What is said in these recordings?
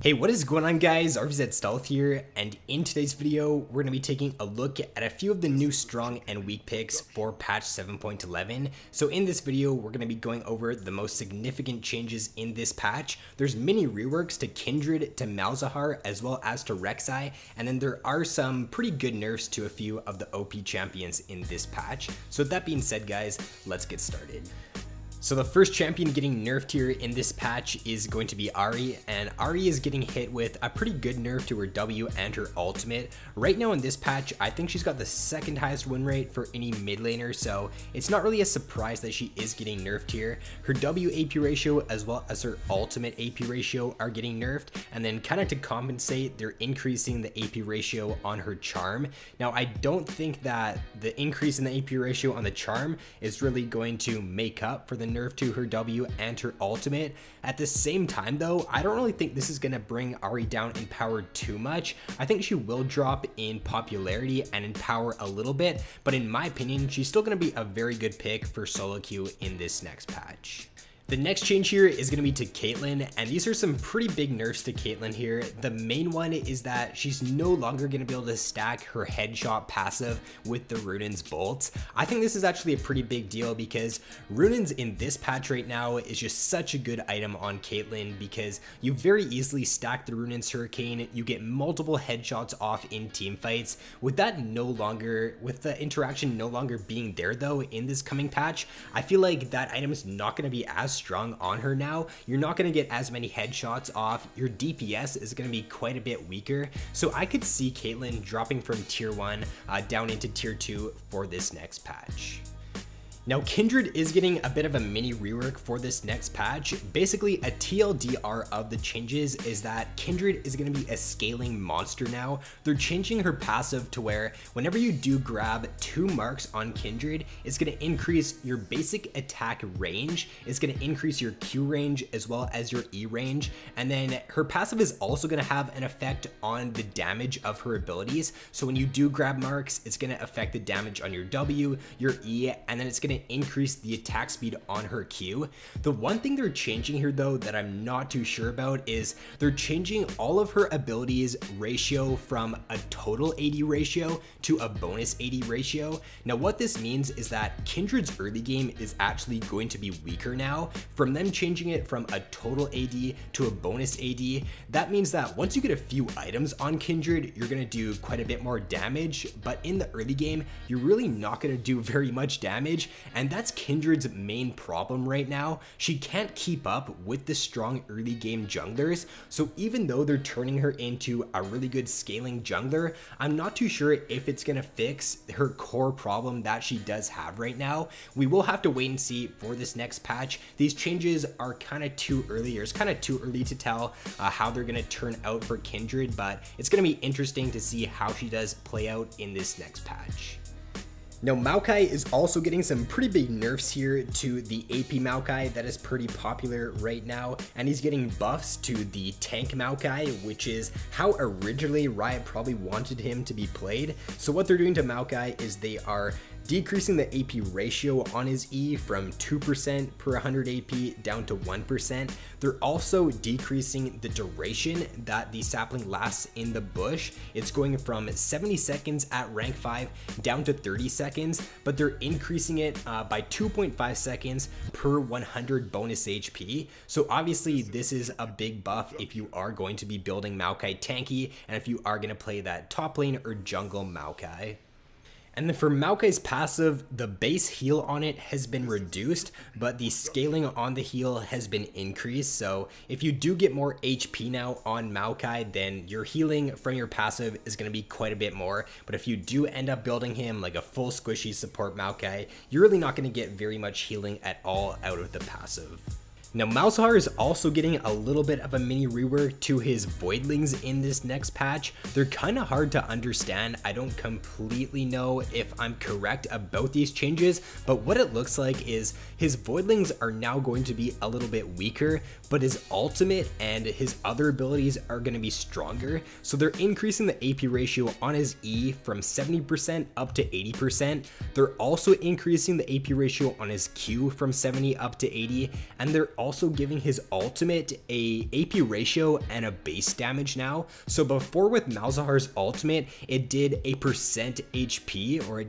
Hey, what is going on guys? RvzStealth here, and in today's video, we're going to be taking a look at a few of the new strong and weak picks for patch 7.11. So in this video, we're going to be going over the most significant changes in this patch. There's many reworks to Kindred, to Malzahar, as well as to Rek'Sai, and then there are some pretty good nerfs to a few of the OP champions in this patch. So with that being said guys, let's get started. So the first champion getting nerfed here in this patch is going to be Ahri, and Ahri is getting hit with a pretty good nerf to her W and her ultimate. Right now in this patch, I think she's got the second highest win rate for any mid laner, so it's not really a surprise that she is getting nerfed here. Her W AP ratio as well as her ultimate AP ratio are getting nerfed, and then kind of to compensate, they're increasing the AP ratio on her charm. Now I don't think that the increase in the AP ratio on the charm is really going to make up for the nerf to her W and her ultimate. At the same time though, I don't really think this is going to bring Ahri down in power too much. I think she will drop in popularity and in power a little bit, but in my opinion, she's still going to be a very good pick for solo queue in this next patch. The next change here is going to be to Caitlyn, and these are some pretty big nerfs to Caitlyn here. The main one is that she's no longer going to be able to stack her headshot passive with the Runaan's bolts. I think this is actually a pretty big deal because Runaan's in this patch right now is just such a good item on Caitlyn because you very easily stack the Runaan's Hurricane, you get multiple headshots off in team fights. With that with the interaction no longer being there though in this coming patch, I feel like that item is not going to be as strong on her now. You're not going to get as many headshots off. Your DPS is going to be quite a bit weaker. So I could see Caitlyn dropping from tier 1 down into tier 2 for this next patch. Now Kindred is getting a bit of a mini rework for this next patch. Basically a TLDR of the changes is that Kindred is going to be a scaling monster now. They're changing her passive to where whenever you do grab 2 marks on Kindred, it's going to increase your basic attack range, it's going to increase your Q range as well as your E range, and then her passive is also going to have an effect on the damage of her abilities. So when you do grab marks, it's going to affect the damage on your W, your E, and then it's going to increase the attack speed on her Q. The one thing they're changing here though that I'm not too sure about is they're changing all of her abilities ratio from a total AD ratio to a bonus AD ratio. Now what this means is that Kindred's early game is actually going to be weaker now. From them changing it from a total AD to a bonus AD, that means that once you get a few items on Kindred, you're going to do quite a bit more damage, but in the early game, you're really not going to do very much damage. And that's Kindred's main problem right now. She can't keep up with the strong early game junglers. So even though they're turning her into a really good scaling jungler, I'm not too sure if it's going to fix her core problem that she does have right now. We will have to wait and see for this next patch. These changes are kind of too early, or it's kind of too early to tell how they're going to turn out for Kindred, but it's going to be interesting to see how she does play out in this next patch. Now Maokai is also getting some pretty big nerfs here to the AP Maokai that is pretty popular right now, and he's getting buffs to the tank Maokai, which is how originally Riot probably wanted him to be played. So what they're doing to Maokai is they are decreasing the AP ratio on his E from 2% per 100 AP down to 1%. They're also decreasing the duration that the sapling lasts in the bush. It's going from 70 seconds at rank 5 down to 30 seconds, but they're increasing it by 2.5 seconds per 100 bonus HP. So obviously this is a big buff if you are going to be building Maokai tanky and if you are going to play that top lane or jungle Maokai. And then for Maokai's passive, the base heal on it has been reduced, but the scaling on the heal has been increased. So if you do get more HP now on Maokai, then your healing from your passive is going to be quite a bit more. But if you do end up building him like a full squishy support Maokai, you're really not going to get very much healing at all out of the passive. Now Malzahar is also getting a little bit of a mini rework to his voidlings in this next patch. They're kind of hard to understand. I don't completely know if I'm correct about these changes, but what it looks like is his voidlings are now going to be a little bit weaker, but his ultimate and his other abilities are going to be stronger. So they're increasing the AP ratio on his E from 70% up to 80%. They're also increasing the AP ratio on his Q from 70 up to 80, and they're also giving his ultimate a AP ratio and a base damage now. So before with Malzahar's ultimate, it did a percent HP, or it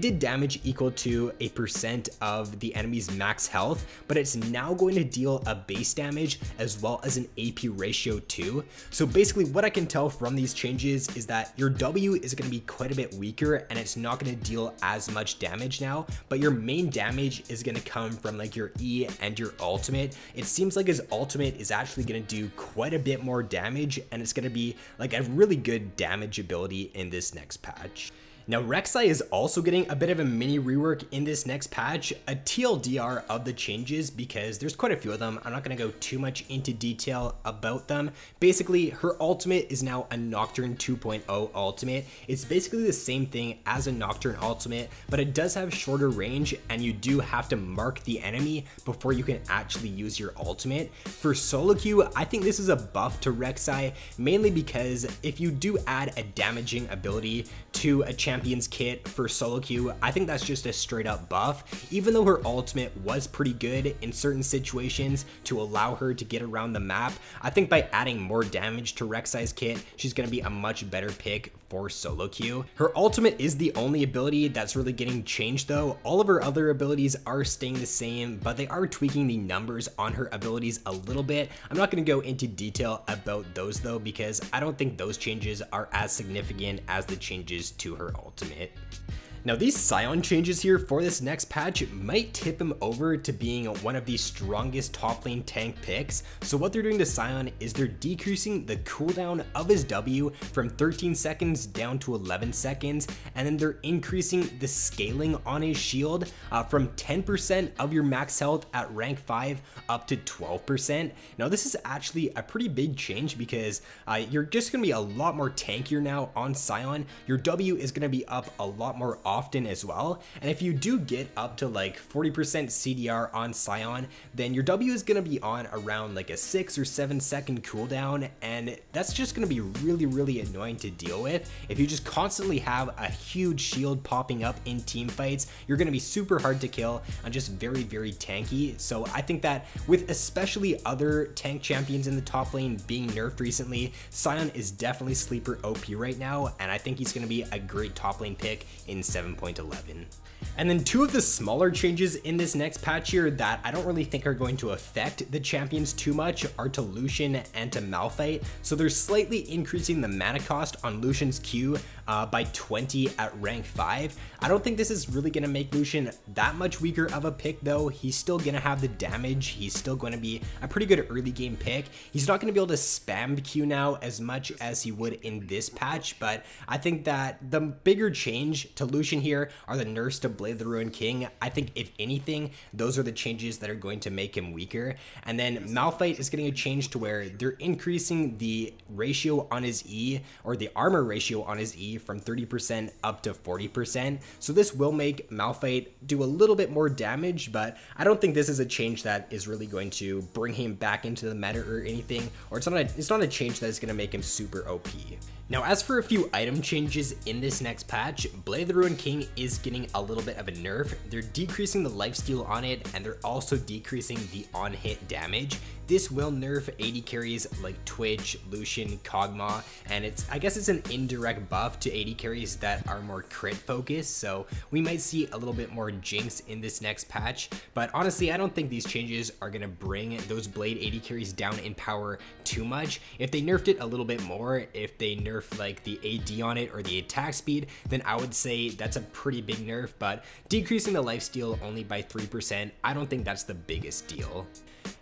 did damage equal to a percent of the enemy's max health, but it's now going to deal a base damage as well as an AP ratio too. So basically what I can tell from these changes is that your W is going to be quite a bit weaker and it's not going to deal as much damage now, but your main damage is going to come from like your E and your ultimate. It seems like his ultimate is actually going to do quite a bit more damage, and it's going to be like a really good damage ability in this next patch. Now, Rek'Sai is also getting a bit of a mini rework in this next patch, a TLDR of the changes because there's quite a few of them. I'm not going to go too much into detail about them. Basically, her ultimate is now a Nocturne 2.0 ultimate. It's basically the same thing as a Nocturne ultimate, but it does have shorter range and you do have to mark the enemy before you can actually use your ultimate. For solo queue, I think this is a buff to Rek'Sai, mainly because if you do add a damaging ability to a champion's kit for solo queue, I think that's just a straight up buff. Even though her ultimate was pretty good in certain situations to allow her to get around the map, I think by adding more damage to Rek'Sai's kit, she's going to be a much better pick for solo queue. Her ultimate is the only ability that's really getting changed though. All of her other abilities are staying the same, but they are tweaking the numbers on her abilities a little bit. I'm not going to go into detail about those though, because I don't think those changes are as significant as the changes to her ultimate. Now, these Sion changes here for this next patch might tip him over to being one of the strongest top lane tank picks. So what they're doing to Sion is they're decreasing the cooldown of his W from 13 seconds down to 11 seconds, and then they're increasing the scaling on his shield from 10% of your max health at rank 5 up to 12%. Now, this is actually a pretty big change because you're just going to be a lot more tankier now on Sion. Your W is going to be up a lot more often as well, and if you do get up to like 40% CDR on Sion, then your W is going to be on around like a 6 or 7 second cooldown, and that's just going to be really annoying to deal with. If you just constantly have a huge shield popping up in team fights, you're going to be super hard to kill and just very tanky. So I think that with especially other tank champions in the top lane being nerfed recently, Sion is definitely sleeper OP right now, and I think he's going to be a great top lane pick in 7.11. And then two of the smaller changes in this next patch here that I don't really think are going to affect the champions too much are to Lucian and to Malphite. So they're slightly increasing the mana cost on Lucian's Q by 20 at rank 5. I don't think this is really going to make Lucian that much weaker of a pick though. He's still going to have the damage. He's still going to be a pretty good early game pick. He's not going to be able to spam Q now as much as he would in this patch, but I think that the bigger change to Lucian here are the nerfs to Blade the Ruined King. I think if anything, those are the changes that are going to make him weaker. And then Malphite is getting a change to where they're increasing the ratio on his E, or the armor ratio on his E, from 30% up to 40%. So this will make Malphite do a little bit more damage, but I don't think this is a change that is really going to bring him back into the meta or anything, or it's not a change that is going to make him super OP. Now, as for a few item changes in this next patch, Blade the Ruined King is getting a little bit of a nerf. They're decreasing the lifesteal on it, and they're also decreasing the on-hit damage. This will nerf AD carries like Twitch, Lucian, Kog'Maw, and I guess it's an indirect buff to AD carries that are more crit focused, so we might see a little bit more Jinx in this next patch. But honestly, I don't think these changes are going to bring those Blade AD carries down in power too much. If they nerfed it a little bit more, if they nerf like the AD on it or the attack speed, then I would say that's a pretty big nerf, but decreasing the lifesteal only by 3%, I don't think that's the biggest deal.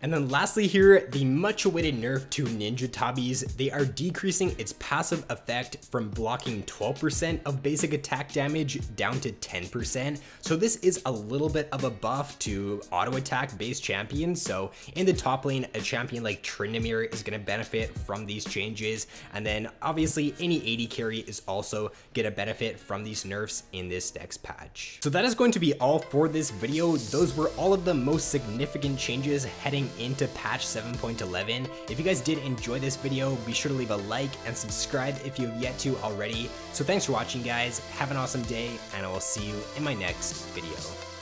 And then lastly here, the much awaited nerf to Ninja Tabis. They are decreasing its passive effect from blocking 12% of basic attack damage down to 10%. So this is a little bit of a buff to auto attack based champions. So in the top lane, a champion like Tryndamere is going to benefit from these changes. And then obviously any AD carry is also going to benefit from these nerfs in this next patch. So that is going to be all for this video. Those were all of the most significant changes heading into patch 7.11. If you guys did enjoy this video, be sure to leave a like and subscribe if you have yet to already. So thanks for watching, guys. Have an awesome day, and I will see you in my next video.